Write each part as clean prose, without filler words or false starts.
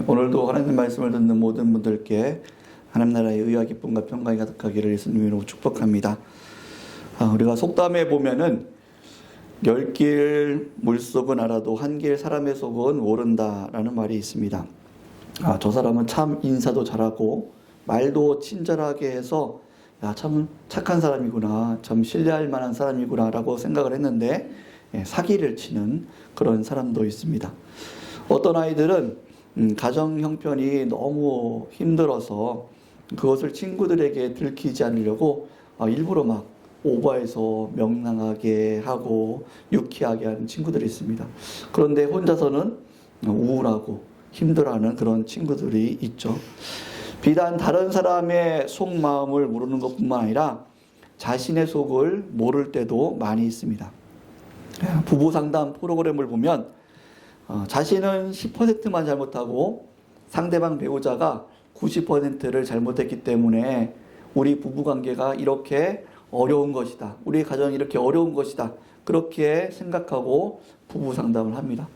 오늘도 하나님 말씀을 듣는 모든 분들께 하나님 나라의 의와 기쁨과 평강이 가득하기를 예수님 이름으로 축복합니다. 우리가 속담에 보면은 10길 물속은 알아도 한 길 사람의 속은 모른다라는 말이 있습니다. 저 사람은 참 인사도 잘하고 말도 친절하게 해서 참 착한 사람이구나, 참 신뢰할 만한 사람이구나 라고 생각을 했는데 사기를 치는 그런 사람도 있습니다. 어떤 아이들은 가정 형편이 너무 힘들어서 그것을 친구들에게 들키지 않으려고 일부러 막 오버해서 명랑하게 하고 유쾌하게 하는 친구들이 있습니다. 그런데 혼자서는 우울하고 힘들어하는 그런 친구들이 있죠. 비단 다른 사람의 속마음을 모르는 것뿐만 아니라 자신의 속을 모를 때도 많이 있습니다. 부부 상담 프로그램을 보면 자신은 10%만 잘못하고 상대방 배우자가 90%를 잘못했기 때문에 우리 부부관계가 이렇게 어려운 것이다, 우리 가정이 이렇게 어려운 것이다, 그렇게 생각하고 부부 상담을 합니다.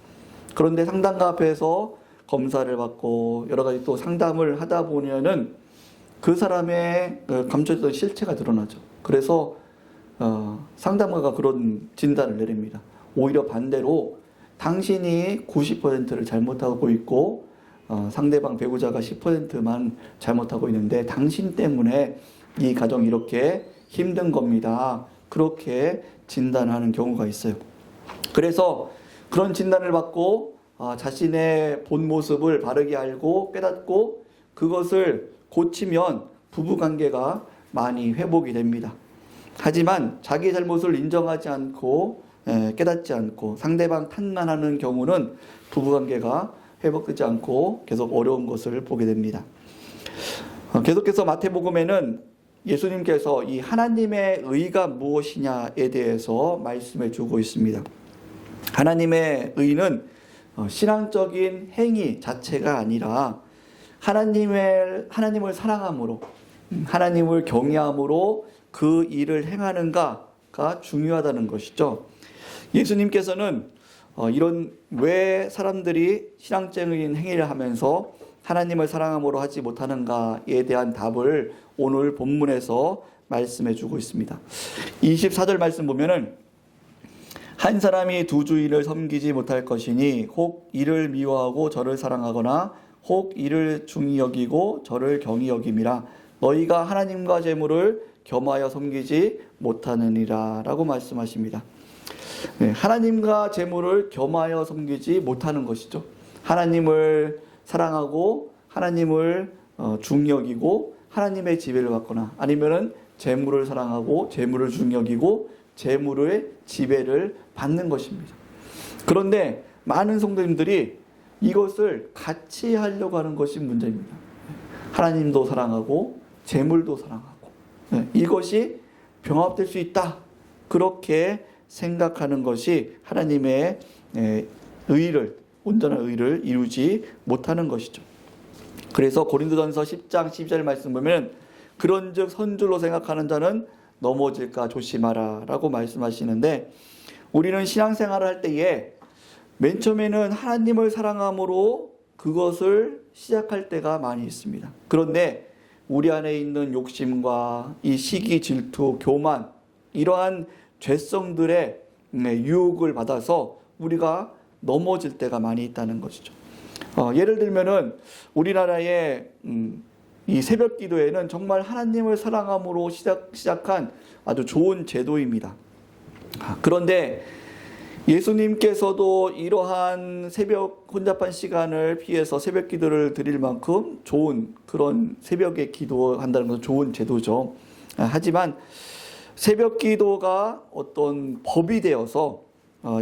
그런데 상담가 앞에서 검사를 받고 여러 가지 또 상담을 하다 보면은 그 사람의 감춰있던 실체가 드러나죠. 그래서 상담가가 그런 진단을 내립니다. 오히려 반대로 당신이 90%를 잘못하고 있고 상대방 배우자가 10%만 잘못하고 있는데 당신 때문에 이 가정이 이렇게 힘든 겁니다. 그렇게 진단하는 경우가 있어요. 그래서 그런 진단을 받고 자신의 본 모습을 바르게 알고 깨닫고 그것을 고치면 부부관계가 많이 회복이 됩니다. 하지만 자기 잘못을 인정하지 않고 깨닫지 않고 상대방 탓만 하는 경우는 부부관계가 회복되지 않고 계속 어려운 것을 보게 됩니다. 계속해서 마태복음에는 예수님께서 이 하나님의 의가 무엇이냐에 대해서 말씀해 주고 있습니다. 하나님의 의는 신앙적인 행위 자체가 아니라 하나님을 사랑함으로, 하나님을 경외함으로 그 일을 행하는가가 중요하다는 것이죠. 예수님께서는 왜 사람들이 신앙적인 행위를 하면서 하나님을 사랑함으로 하지 못하는가에 대한 답을 오늘 본문에서 말씀해 주고 있습니다. 24절 말씀 보면은 한 사람이 두 주인을 섬기지 못할 것이니 혹 이를 미워하고 저를 사랑하거나 혹 이를 중히 여기고 저를 경히 여김이라 너희가 하나님과 재물을 겸하여 섬기지 못하느니라 라고 말씀하십니다. 하나님과 재물을 겸하여 섬기지 못하는 것이죠. 하나님을 사랑하고 하나님을 중히 여기고 하나님의 지배를 받거나 아니면은 재물을 사랑하고 재물을 중히 여기고 재물의 지배를 받는 것입니다. 그런데 많은 성도님들이 이것을 같이 하려고 하는 것이 문제입니다. 하나님도 사랑하고 재물도 사랑하고 이것이 병합될 수 있다, 그렇게 생각하는 것이 하나님의 온전한 의를 이루지 못하는 것이죠. 그래서 고린도전서 10장 12절 말씀 보면 그런즉 선줄로 생각하는 자는 넘어질까 조심하라 라고 말씀하시는데, 우리는 신앙생활을 할 때에 맨 처음에는 하나님을 사랑함으로 그것을 시작할 때가 많이 있습니다. 그런데 우리 안에 있는 욕심과 이 시기, 질투, 교만, 이러한 죄성들의 유혹을 받아서 우리가 넘어질 때가 많이 있다는 것이죠. 예를 들면은 우리나라의 이 새벽 기도회는 정말 하나님을 사랑함으로 시작한 아주 좋은 제도입니다. 그런데 예수님께서도 이러한 새벽 혼잡한 시간을 피해서 새벽 기도를 드릴 만큼 좋은 그런 새벽에 기도한다는 것은 좋은 제도죠. 하지만 새벽 기도가 어떤 법이 되어서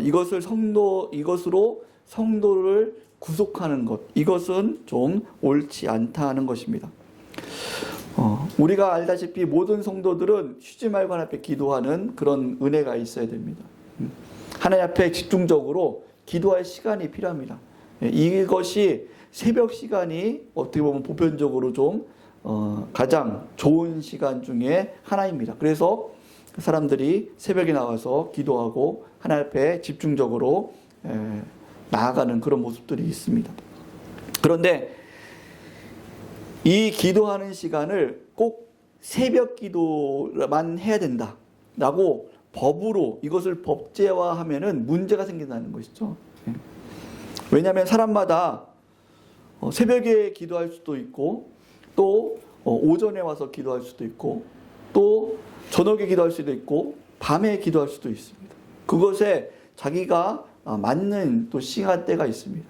이것으로 성도를 구속하는 것, 이것은 좀 옳지 않다는 것입니다. 우리가 알다시피 모든 성도들은 쉬지 말고 하나님 앞에 기도하는 그런 은혜가 있어야 됩니다. 하나님 앞에 집중적으로 기도할 시간이 필요합니다. 이것이 새벽 시간이 어떻게 보면 보편적으로 좀 가장 좋은 시간 중에 하나입니다. 그래서 사람들이 새벽에 나와서 기도하고 하나님 앞에 집중적으로 나아가는 그런 모습들이 있습니다. 그런데 이 기도하는 시간을 꼭 새벽 기도만 해야 된다라고 법으로 이것을 법제화하면은 문제가 생긴다는 것이죠. 왜냐하면 사람마다 새벽에 기도할 수도 있고 또 오전에 와서 기도할 수도 있고 또 저녁에 기도할 수도 있고 밤에 기도할 수도 있습니다. 그것에 자기가 맞는 또 시간대가 있습니다.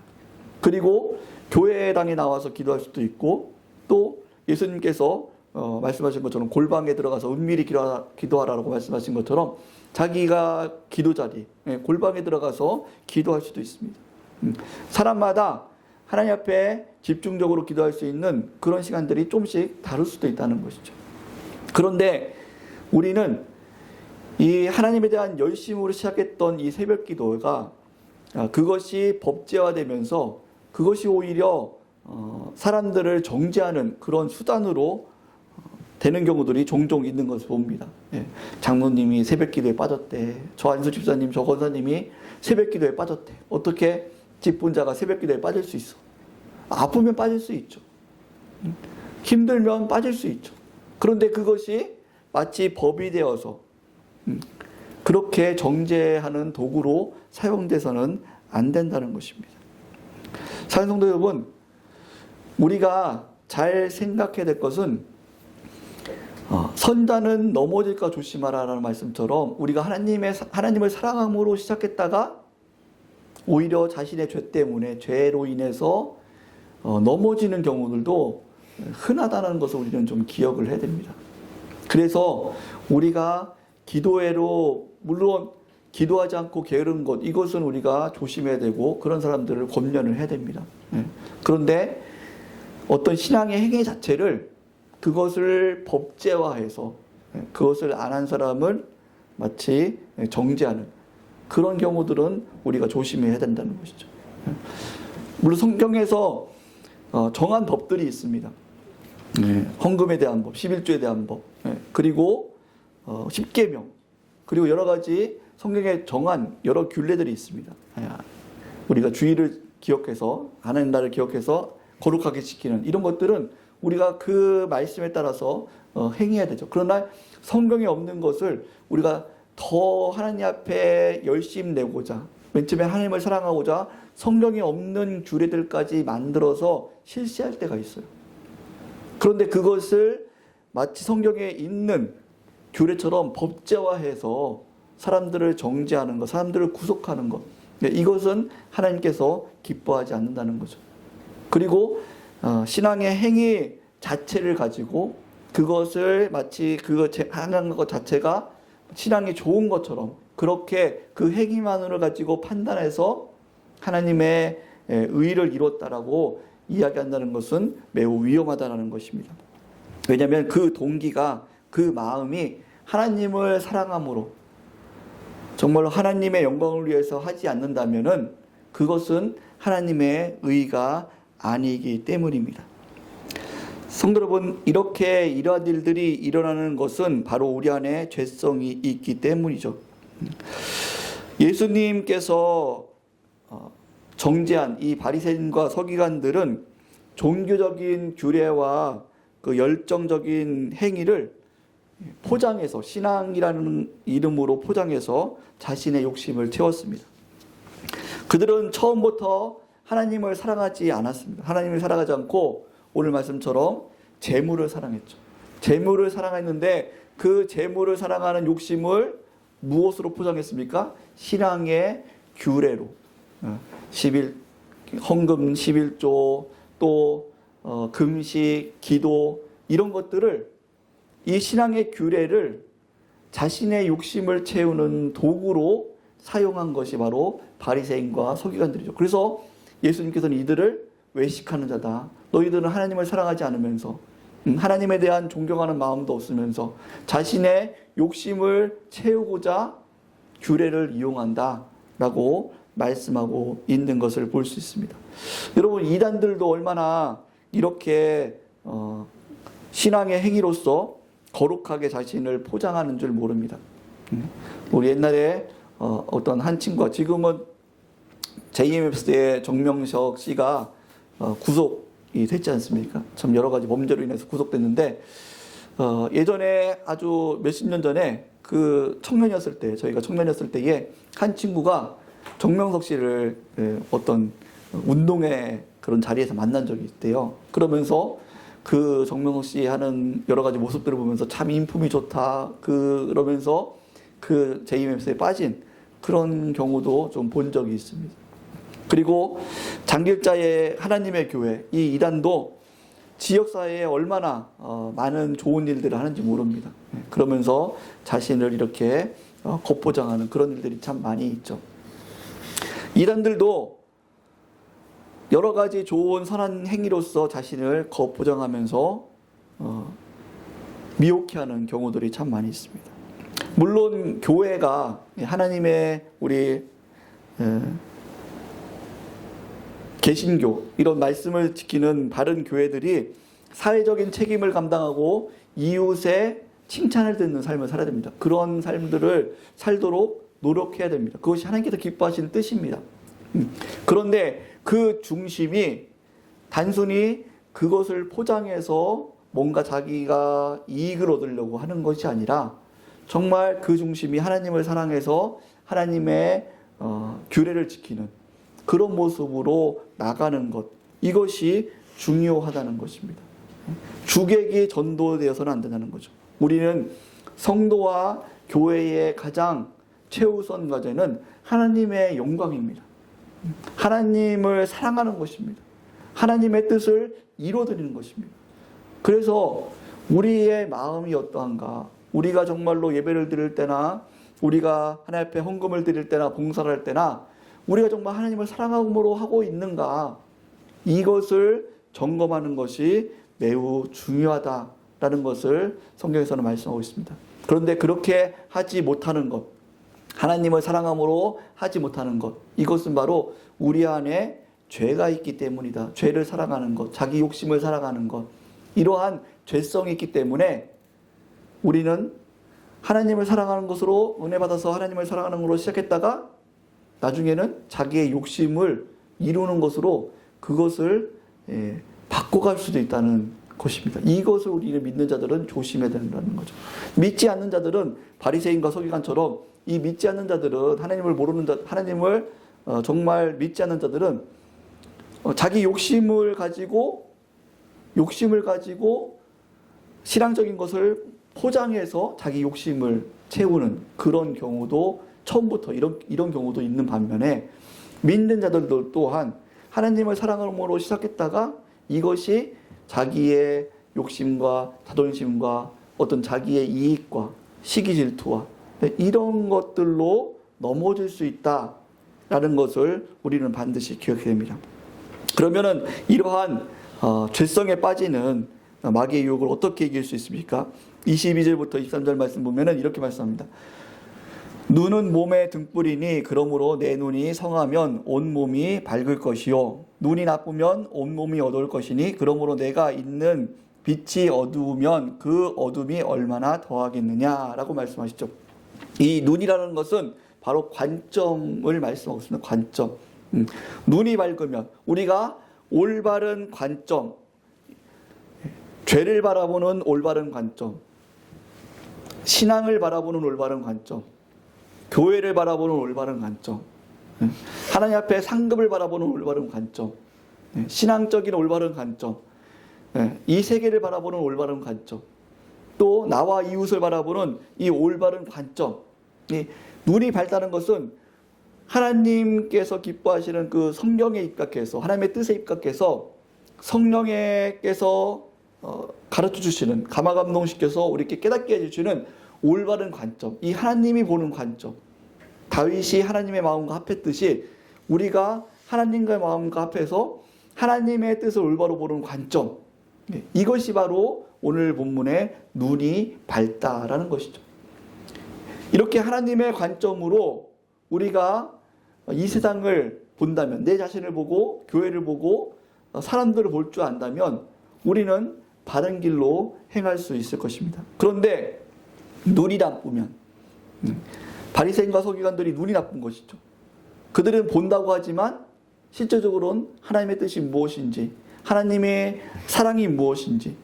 그리고 교회당에 나와서 기도할 수도 있고 또 예수님께서 말씀하신 것처럼 골방에 들어가서 은밀히 기도하라고 말씀하신 것처럼 자기가 기도자리, 골방에 들어가서 기도할 수도 있습니다. 사람마다 하나님 앞에 집중적으로 기도할 수 있는 그런 시간들이 조금씩 다를 수도 있다는 것이죠. 그런데 우리는 이 하나님에 대한 열심으로 시작했던 이 새벽 기도가 그것이 법제화되면서 그것이 오히려 사람들을 정죄하는 그런 수단으로 되는 경우들이 종종 있는 것을 봅니다. 장로님이 새벽 기도에 빠졌대. 저 안수 집사님, 저 권사님이 새벽 기도에 빠졌대. 어떻게 집분자가 새벽 기도에 빠질 수 있어? 아프면 빠질 수 있죠. 힘들면 빠질 수 있죠. 그런데 그것이 마치 법이 되어서 그렇게 정죄하는 도구로 사용돼서는 안 된다는 것입니다. 사랑하는 성도 여러분, 우리가 잘 생각해야 될 것은 선자는 넘어질까 조심하라라는 말씀처럼 우리가 하나님을 사랑함으로 시작했다가 오히려 자신의 죄 때문에 죄로 인해서 넘어지는 경우들도 흔하다는 것을 우리는 좀 기억을 해야 됩니다. 그래서 우리가 기도회로 물론 기도하지 않고 게으른 것 이것은 우리가 조심해야 되고 그런 사람들을 권면을 해야 됩니다. 그런데 어떤 신앙의 행위 자체를 그것을 법제화해서 그것을 안 한 사람을 마치 정죄하는 그런 경우들은 우리가 조심해야 된다는 것이죠. 물론 성경에서 정한 법들이 있습니다. 헌금에 대한 법, 11조에 대한 법, 그리고 십계명, 그리고 여러 가지 성경에 정한 여러 균례들이 있습니다. 우리가 주의를 기억해서 하나님 나라를 기억해서 거룩하게 지키는 이런 것들은 우리가 그 말씀에 따라서 행해야 되죠. 그러나 성경에 없는 것을 우리가 더 하나님 앞에 열심 내고자 맨 처음에 하나님을 사랑하고자 성경에 없는 규례들까지 만들어서 실시할 때가 있어요. 그런데 그것을 마치 성경에 있는 규례처럼 법제화해서 사람들을 정죄하는 것, 사람들을 구속하는 것, 이것은 하나님께서 기뻐하지 않는다는 거죠. 그리고 신앙의 행위 자체를 가지고 그것을 마치 그거 하는 것 자체가 신앙이 좋은 것처럼 그렇게 그 행위만으로 가지고 판단해서 하나님의 의를 이뤘다라고 이야기한다는 것은 매우 위험하다는 것입니다. 왜냐하면 그 동기가 그 마음이 하나님을 사랑함으로 정말로 하나님의 영광을 위해서 하지 않는다면은 그것은 하나님의 의가 아니기 때문입니다. 성도 여러분, 이렇게 이러한 일들이 일어나는 것은 바로 우리 안에 죄성이 있기 때문이죠. 예수님께서 정죄한 이 바리새인과 서기관들은 종교적인 규례와 그 열정적인 행위를 포장해서 신앙이라는 이름으로 포장해서 자신의 욕심을 채웠습니다. 그들은 처음부터 하나님을 사랑하지 않았습니다. 하나님을 사랑하지 않고 오늘 말씀처럼 재물을 사랑했죠. 재물을 사랑했는데 그 재물을 사랑하는 욕심을 무엇으로 포장했습니까? 신앙의 규례로 헌금 11조 또 금식, 기도 이런 것들을 이 신앙의 규례를 자신의 욕심을 채우는 도구로 사용한 것이 바로 바리새인과 서기관들이죠. 그래서 예수님께서는 이들을 외식하는 자다. 너희들은 하나님을 사랑하지 않으면서 하나님에 대한 존경하는 마음도 없으면서 자신의 욕심을 채우고자 규례를 이용한다 라고 말씀하고 있는 것을 볼 수 있습니다. 여러분, 이단들도 얼마나 이렇게 신앙의 행위로서 거룩하게 자신을 포장하는 줄 모릅니다. 우리 옛날에 어떤 한 친구가 지금은 JMS의 정명석 씨가 구속이 됐지 않습니까? 참 여러 가지 범죄로 인해서 구속됐는데 예전에 아주 몇십 년 전에 그 청년이었을 때, 저희가 청년이었을 때에 한 친구가 정명석 씨를 어떤 운동회 그런 자리에서 만난 적이 있대요. 그러면서 그 정명석 씨 하는 여러 가지 모습들을 보면서 참 인품이 좋다. 그러면서 그 JMS에 빠진 그런 경우도 좀 본 적이 있습니다. 그리고 장길자의 하나님의 교회, 이 이단도 지역사회에 얼마나 많은 좋은 일들을 하는지 모릅니다. 그러면서 자신을 이렇게 겉보장하는 그런 일들이 참 많이 있죠. 이단들도 여러 가지 좋은 선한 행위로서 자신을 겉보장하면서 미혹해하는 경우들이 참 많이 있습니다. 물론 교회가 하나님의 우리 개신교 이런 말씀을 지키는 바른 교회들이 사회적인 책임을 감당하고 이웃의 칭찬을 듣는 삶을 살아야 됩니다. 그런 삶들을 살도록 노력해야 됩니다. 그것이 하나님께서 기뻐하시는 뜻입니다. 그런데 그 중심이 단순히 그것을 포장해서 뭔가 자기가 이익을 얻으려고 하는 것이 아니라 정말 그 중심이 하나님을 사랑해서 하나님의 규례를 지키는 그런 모습으로 나가는 것, 이것이 중요하다는 것입니다. 주객이 전도되어서는 안 된다는 거죠. 우리는 성도와 교회의 가장 최우선 과제는 하나님의 영광입니다. 하나님을 사랑하는 것입니다. 하나님의 뜻을 이루어드리는 것입니다. 그래서 우리의 마음이 어떠한가, 우리가 정말로 예배를 드릴 때나 우리가 하나님 앞에 헌금을 드릴 때나 봉사를 할 때나 우리가 정말 하나님을 사랑함으로 하고 있는가, 이것을 점검하는 것이 매우 중요하다라는 것을 성경에서는 말씀하고 있습니다. 그런데 그렇게 하지 못하는 것, 하나님을 사랑함으로 하지 못하는 것, 이것은 바로 우리 안에 죄가 있기 때문이다. 죄를 살아가는 것, 자기 욕심을 살아가는 것, 이러한 죄성이 있기 때문에 우리는 하나님을 사랑하는 것으로 은혜 받아서 하나님을 사랑하는 것으로 시작했다가 나중에는 자기의 욕심을 이루는 것으로 그것을 바꿔갈 수도 있다는 것입니다. 이것을 우리는 믿는 자들은 조심해야 된다는 거죠. 믿지 않는 자들은 바리새인과 서기관처럼, 이 믿지 않는 자들은, 하나님을 모르는 자, 하나님을 정말 믿지 않는 자들은 자기 욕심을 가지고 신앙적인 것을 포장해서 자기 욕심을 채우는 그런 경우도 처음부터 이런 경우도 있는 반면에, 믿는 자들도 또한 하나님을 사랑함으로 시작했다가 이것이 자기의 욕심과 자존심과 어떤 자기의 이익과 시기 질투와 이런 것들로 넘어질 수 있다라는 것을 우리는 반드시 기억해야 됩니다. 그러면은 이러한 죄성에 빠지는 마귀의 유혹을 어떻게 이길 수 있습니까? 22절부터 23절 말씀 보면은 이렇게 말씀합니다. 눈은 몸의 등불이니 그러므로 내 눈이 성하면 온 몸이 밝을 것이요, 눈이 나쁘면 온 몸이 어두울 것이니 그러므로 내가 있는 빛이 어두우면 그 어둠이 얼마나 더하겠느냐라고 말씀하시죠. 이 눈이라는 것은 바로 관점을 말씀하고 있습니다. 관점. 눈이 밝으면 우리가 올바른 관점, 죄를 바라보는 올바른 관점, 신앙을 바라보는 올바른 관점, 교회를 바라보는 올바른 관점, 하나님 앞에 상급을 바라보는 올바른 관점, 신앙적인 올바른 관점, 이 세계를 바라보는 올바른 관점, 또 나와 이웃을 바라보는 이 올바른 관점, 이 눈이 밝다는 것은 하나님께서 기뻐하시는 그 성경에 입각해서, 하나님의 뜻에 입각해서 성령께서 가르쳐 주시는, 감화감동시켜서 우리께 깨닫게 해주시는 올바른 관점, 이 하나님이 보는 관점, 다윗이 하나님의 마음과 합했듯이 우리가 하나님과의 마음과 합해서 하나님의 뜻을 올바로 보는 관점, 이것이 바로 오늘 본문의 눈이 밝다라는 것이죠. 이렇게 하나님의 관점으로 우리가 이 세상을 본다면, 내 자신을 보고 교회를 보고 사람들을 볼 줄 안다면 우리는 바른 길로 행할 수 있을 것입니다. 그런데 눈이 나쁘면, 바리새인과 서기관들이 눈이 나쁜 것이죠. 그들은 본다고 하지만 실제적으로는 하나님의 뜻이 무엇인지, 하나님의 사랑이 무엇인지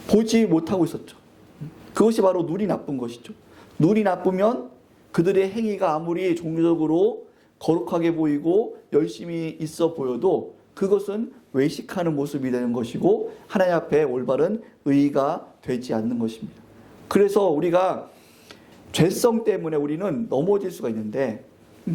보지 못하고 있었죠. 그것이 바로 눈이 나쁜 것이죠. 눈이 나쁘면 그들의 행위가 아무리 종교적으로 거룩하게 보이고 열심히 있어 보여도 그것은 외식하는 모습이 되는 것이고 하나님 앞에 올바른 의의가 되지 않는 것입니다. 그래서 우리가 죄성 때문에 우리는 넘어질 수가 있는데,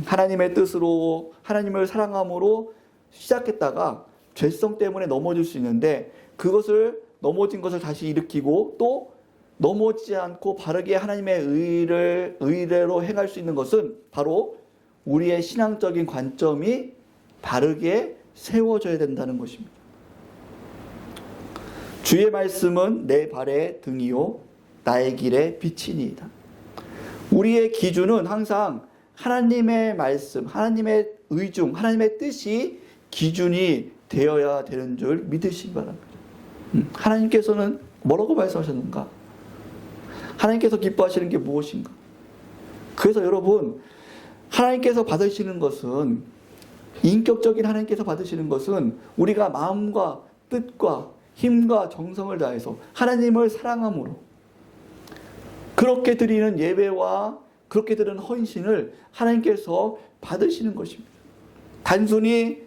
하나님의 뜻으로 하나님을 사랑함으로 시작했다가 죄성 때문에 넘어질 수 있는데, 그것을 넘어진 것을 다시 일으키고 또 넘어지지 않고 바르게 하나님의 의대로 행할 수 있는 것은 바로 우리의 신앙적인 관점이 바르게 세워져야 된다는 것입니다. 주의 말씀은 내 발의 등이요 나의 길의 빛이니이다. 우리의 기준은 항상 하나님의 말씀, 하나님의 의중, 하나님의 뜻이 기준이 되어야 되는 줄 믿으시기 바랍니다. 하나님께서는 뭐라고 말씀하셨는가? 하나님께서 기뻐하시는 게 무엇인가? 그래서 여러분, 하나님께서 받으시는 것은, 인격적인 하나님께서 받으시는 것은 우리가 마음과 뜻과 힘과 정성을 다해서 하나님을 사랑함으로 그렇게 드리는 예배와 그렇게 드리는 헌신을 하나님께서 받으시는 것입니다. 단순히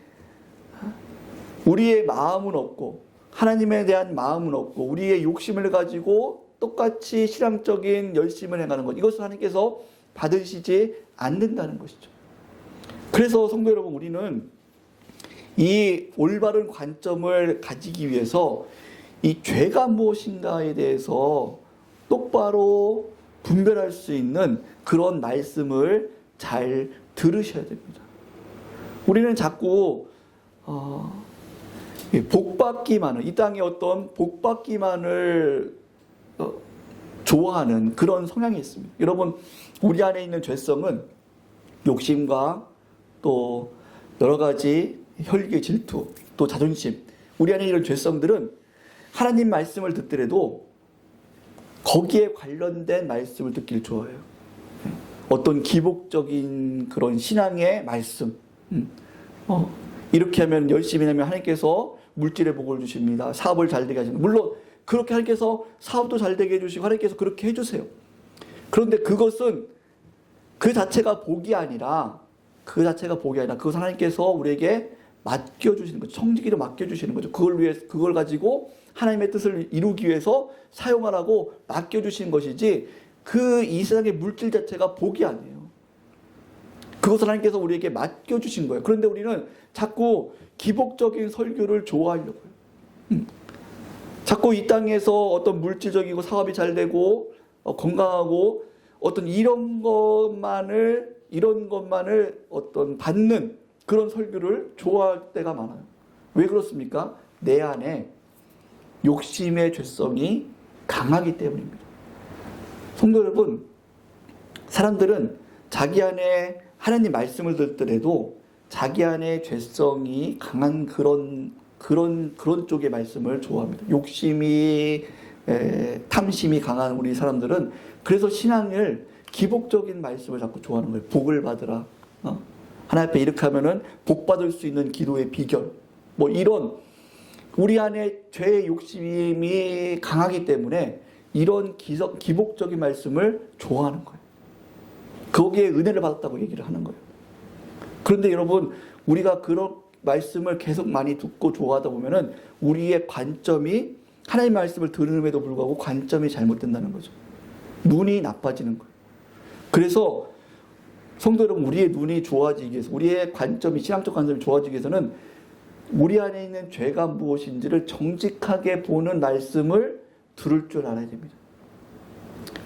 우리의 마음은 없고 하나님에 대한 마음은 없고 우리의 욕심을 가지고 똑같이 신앙적인 열심을 행하는 것, 이것을 하나님께서 받으시지 않는다는 것이죠. 그래서 성도 여러분, 우리는 이 올바른 관점을 가지기 위해서 이 죄가 무엇인가에 대해서 똑바로 분별할 수 있는 그런 말씀을 잘 들으셔야 됩니다. 우리는 자꾸 복받기만을, 이 땅의 어떤 복받기만을 좋아하는 그런 성향이 있습니다. 여러분, 우리 안에 있는 죄성은 욕심과 또 여러 가지 혈기, 질투, 또 자존심, 우리 안에 이런 죄성들은 하나님 말씀을 듣더라도 거기에 관련된 말씀을 듣기를 좋아해요. 어떤 기복적인 그런 신앙의 말씀, 이렇게 하면, 열심히 하면 하나님께서 물질의 복을 주십니다. 사업을 잘 되게 하십니다. 물론 그렇게 하나님께서 사업도 잘 되게 해주시고 하나님께서 그렇게 해주세요. 그런데 그것은 그 자체가 복이 아니라 그것을 하나님께서 우리에게 맡겨주시는 거죠. 청지기로 맡겨주시는 거죠. 그걸 가지고 하나님의 뜻을 이루기 위해서 사용하라고 맡겨주시는 것이지, 이 세상의 물질 자체가 복이 아니에요. 그것을 하나님께서 우리에게 맡겨주신 거예요. 그런데 우리는 자꾸 기복적인 설교를 좋아하려고 해요. 자꾸 이 땅에서 어떤 물질적이고 사업이 잘 되고 건강하고 어떤 이런 것만을 어떤 받는 그런 설교를 좋아할 때가 많아요. 왜 그렇습니까? 내 안에 욕심의 죄성이 강하기 때문입니다. 성도 여러분, 사람들은 자기 안에 하나님 말씀을 듣더라도 자기 안에 죄성이 강한 그런 쪽의 말씀을 좋아합니다. 욕심이, 탐심이 강한 우리 사람들은 그래서 신앙을 기복적인 말씀을 자꾸 좋아하는 거예요. 복을 받으라. 하나님 앞에 이렇게 하면은 복 받을 수 있는 기도의 비결. 이런 우리 안에 죄의 욕심이 강하기 때문에 이런 기복적인 말씀을 좋아하는 거예요. 거기에 은혜를 받았다고 얘기를 하는 거예요. 그런데 여러분, 우리가 그런 말씀을 계속 많이 듣고 좋아하다 보면은 우리의 관점이, 하나님의 말씀을 들음에도 불구하고 관점이 잘못된다는 거죠. 눈이 나빠지는 거예요. 그래서 성도 여러분, 우리의 눈이 좋아지기 위해서, 우리의 관점이, 신앙적 관점이 좋아지기 위해서는 우리 안에 있는 죄가 무엇인지를 정직하게 보는 말씀을 들을 줄 알아야 됩니다.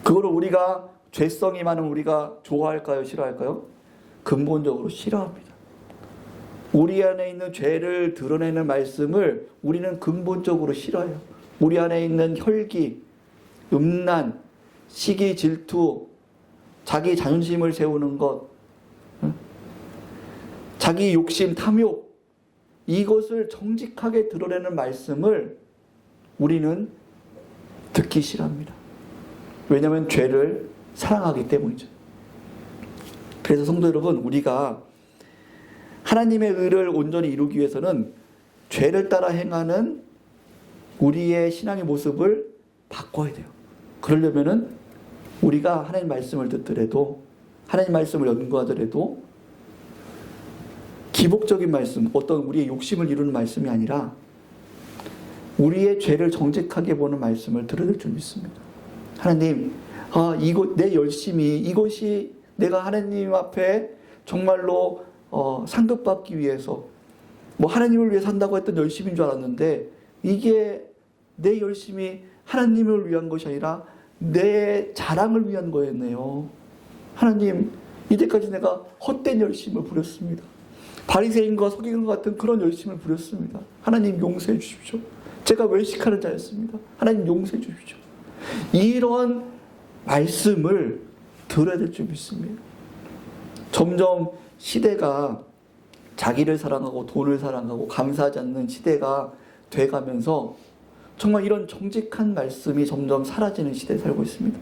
그거를 우리가, 죄성이 많은 우리가 좋아할까요? 싫어할까요? 근본적으로 싫어합니다. 우리 안에 있는 죄를 드러내는 말씀을 우리는 근본적으로 싫어해요. 우리 안에 있는 혈기, 음란, 시기, 질투, 자기 자존심을 세우는 것, 자기 욕심, 탐욕, 이것을 정직하게 드러내는 말씀을 우리는 듣기 싫어합니다. 왜냐하면 죄를 사랑하기 때문이죠. 그래서 성도 여러분, 우리가 하나님의 의를 온전히 이루기 위해서는 죄를 따라 행하는 우리의 신앙의 모습을 바꿔야 돼요. 그러려면은 우리가 하나님 말씀을 듣더라도, 하나님 말씀을 연구하더라도 기복적인 말씀, 어떤 우리의 욕심을 이루는 말씀이 아니라 우리의 죄를 정직하게 보는 말씀을 들어야 될 줄 믿습니다. 하나님, 내 열심이, 이것이 내가 하나님 앞에 정말로 상급받기 위해서, 하나님을 위해 산다고 했던 열심인 줄 알았는데, 이게 내 열심이 하나님을 위한 것이 아니라 내 자랑을 위한 거였네요. 하나님, 이제까지 내가 헛된 열심을 부렸습니다. 바리새인과 서기관 같은 그런 열심을 부렸습니다. 하나님 용서해 주십시오. 제가 외식하는 자였습니다. 하나님 용서해 주십시오. 이런 말씀을 들어야 될 줄 믿습니다. 점점 시대가 자기를 사랑하고 돈을 사랑하고 감사하지 않는 시대가 돼가면서 정말 이런 정직한 말씀이 점점 사라지는 시대에 살고 있습니다.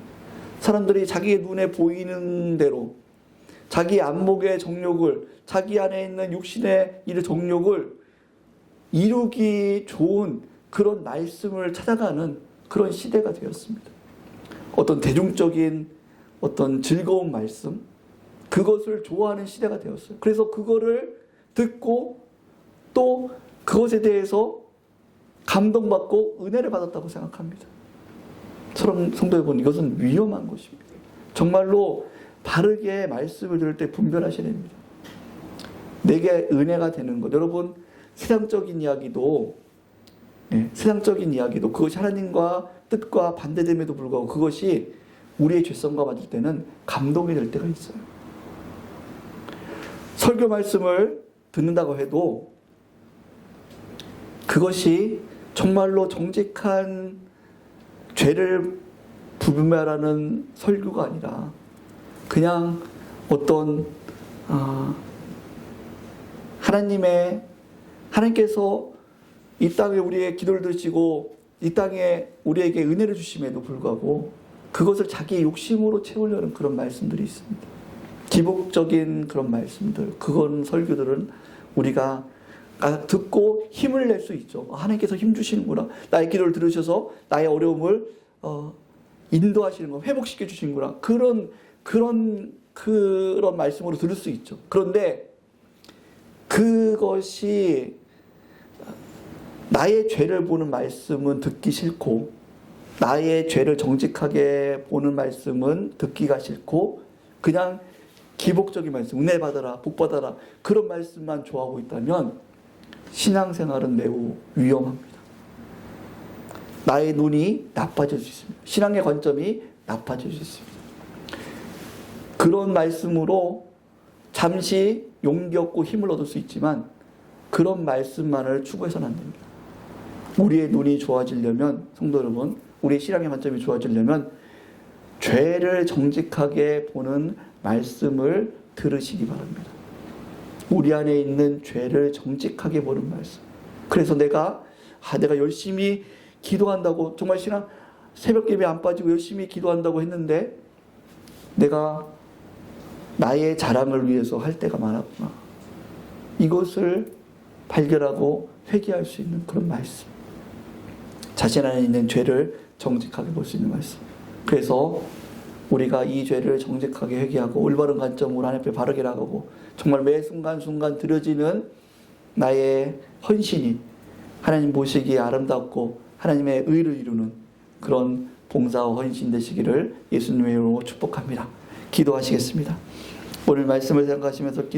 사람들이 자기의 눈에 보이는 대로 자기 안목의 정욕을, 자기 안에 있는 육신의 이 정욕을 이루기 좋은 그런 말씀을 찾아가는 그런 시대가 되었습니다. 어떤 대중적인 어떤 즐거운 말씀, 그것을 좋아하는 시대가 되었어요. 그래서 그거를 듣고 또 그것에 대해서 감동받고 은혜를 받았다고 생각합니다. 성도 여러분, 이것은 위험한 것입니다. 정말로 바르게 말씀을 들을 때 분별하셔야 됩니다. 내게 은혜가 되는 것. 여러분, 세상적인 이야기도 그것이 하나님과 뜻과 반대됨에도 불구하고 그것이 우리의 죄성과 맞을 때는 감동이 될 때가 있어요. 설교 말씀을 듣는다고 해도 그것이 정말로 정직한 죄를 분별하는 설교가 아니라 그냥 어떤 하나님께서 이 땅에 우리의 기도를 들으시고 이 땅에 우리에게 은혜를 주심에도 불구하고 그것을 자기의 욕심으로 채우려는 그런 말씀들이 있습니다. 기복적인 그런 말씀들, 그런 설교들은 우리가 듣고 힘을 낼 수 있죠. 하나님께서 힘 주시는구나. 나의 기도를 들으셔서 나의 어려움을 인도하시는 거, 회복시켜 주시는구나. 그런 말씀으로 들을 수 있죠. 그런데 그것이 나의 죄를 보는 말씀은 듣기 싫고, 나의 죄를 정직하게 보는 말씀은 듣기가 싫고, 그냥 기복적인 말씀, 은혜 받아라, 복 받아라, 그런 말씀만 좋아하고 있다면 신앙생활은 매우 위험합니다. 나의 눈이 나빠질 수 있습니다. 신앙의 관점이 나빠질 수 있습니다. 그런 말씀으로 잠시 용기 얻고 힘을 얻을 수 있지만 그런 말씀만을 추구해서는 안 됩니다. 우리의 눈이 좋아지려면, 성도 여러분, 우리의 신앙의 관점이 좋아지려면 죄를 정직하게 보는 말씀을 들으시기 바랍니다. 우리 안에 있는 죄를 정직하게 보는 말씀. 그래서 내가 열심히 기도한다고, 정말 새벽 예배 안 빠지고 열심히 기도한다고 했는데 내가 나의 자랑을 위해서 할 때가 많았구나. 이것을 발견하고 회개할 수 있는 그런 말씀. 자신 안에 있는 죄를 정직하게 볼 수 있는 말씀. 그래서 우리가 이 죄를 정직하게 회개하고 올바른 관점으로 하나님 앞에 바르게 나가고 정말 매 순간순간 드려지는 나의 헌신이 하나님 보시기에 아름답고 하나님의 의를 이루는 그런 봉사와 헌신 되시기를 예수님의 이름으로 축복합니다. 기도하시겠습니다. 오늘 말씀을 생각하시면서